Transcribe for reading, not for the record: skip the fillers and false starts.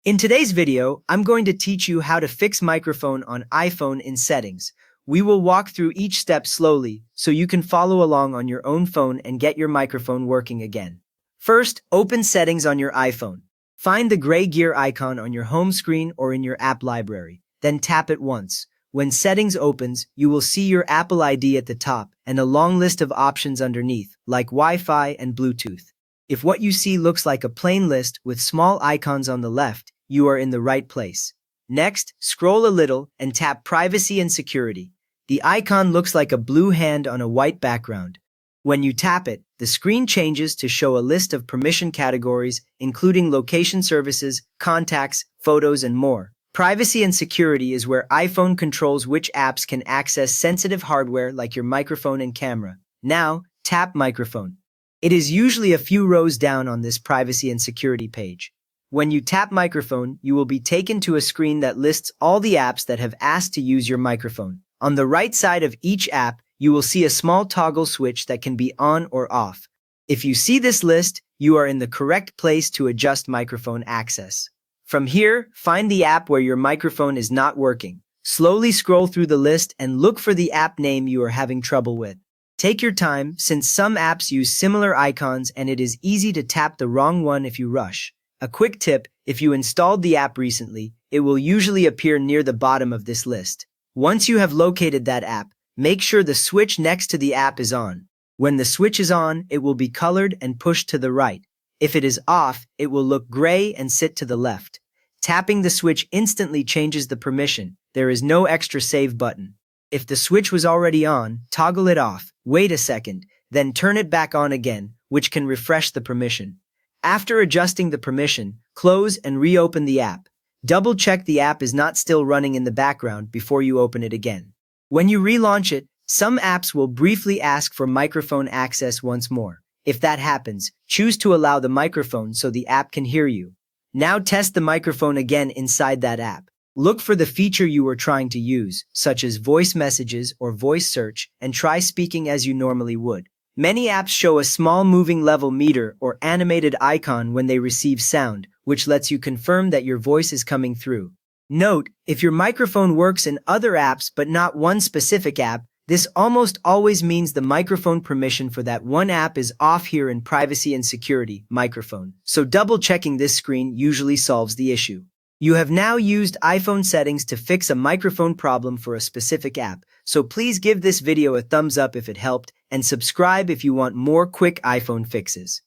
In today's video, I'm going to teach you how to fix microphone on iPhone in settings. We will walk through each step slowly so you can follow along on your own phone and get your microphone working again. First, open Settings on your iPhone. Find the gray gear icon on your home screen or in your app library. Then tap it once. When Settings opens, you will see your Apple ID at the top and a long list of options underneath, like Wi-Fi and Bluetooth. If what you see looks like a plain list with small icons on the left, you are in the right place. Next, scroll a little and tap Privacy and Security. The icon looks like a blue hand on a white background. When you tap it, the screen changes to show a list of permission categories, including location services, contacts, photos, and more. Privacy and Security is where iPhone controls which apps can access sensitive hardware like your microphone and camera. Now, tap Microphone. It is usually a few rows down on this Privacy and Security page. When you tap Microphone, you will be taken to a screen that lists all the apps that have asked to use your microphone. On the right side of each app, you will see a small toggle switch that can be on or off. If you see this list, you are in the correct place to adjust microphone access. From here, find the app where your microphone is not working. Slowly scroll through the list and look for the app name you are having trouble with. Take your time, since some apps use similar icons and it is easy to tap the wrong one if you rush. A quick tip, if you installed the app recently, it will usually appear near the bottom of this list. Once you have located that app, make sure the switch next to the app is on. When the switch is on, it will be colored and pushed to the right. If it is off, it will look gray and sit to the left. Tapping the switch instantly changes the permission. There is no extra save button. If the switch was already on, toggle it off, wait a second, then turn it back on again, which can refresh the permission. After adjusting the permission, close and reopen the app. Double-check the app is not still running in the background before you open it again. When you relaunch it, some apps will briefly ask for microphone access once more. If that happens, choose to allow the microphone so the app can hear you. Now test the microphone again inside that app. Look for the feature you were trying to use, such as voice messages or voice search, and try speaking as you normally would. Many apps show a small moving level meter or animated icon when they receive sound, which lets you confirm that your voice is coming through. Note, if your microphone works in other apps but not one specific app, this almost always means the microphone permission for that one app is off here in Privacy and Security, Microphone. So double-checking this screen usually solves the issue. You have now used iPhone settings to fix a microphone problem for a specific app, so please give this video a thumbs up if it helped, and subscribe if you want more quick iPhone fixes.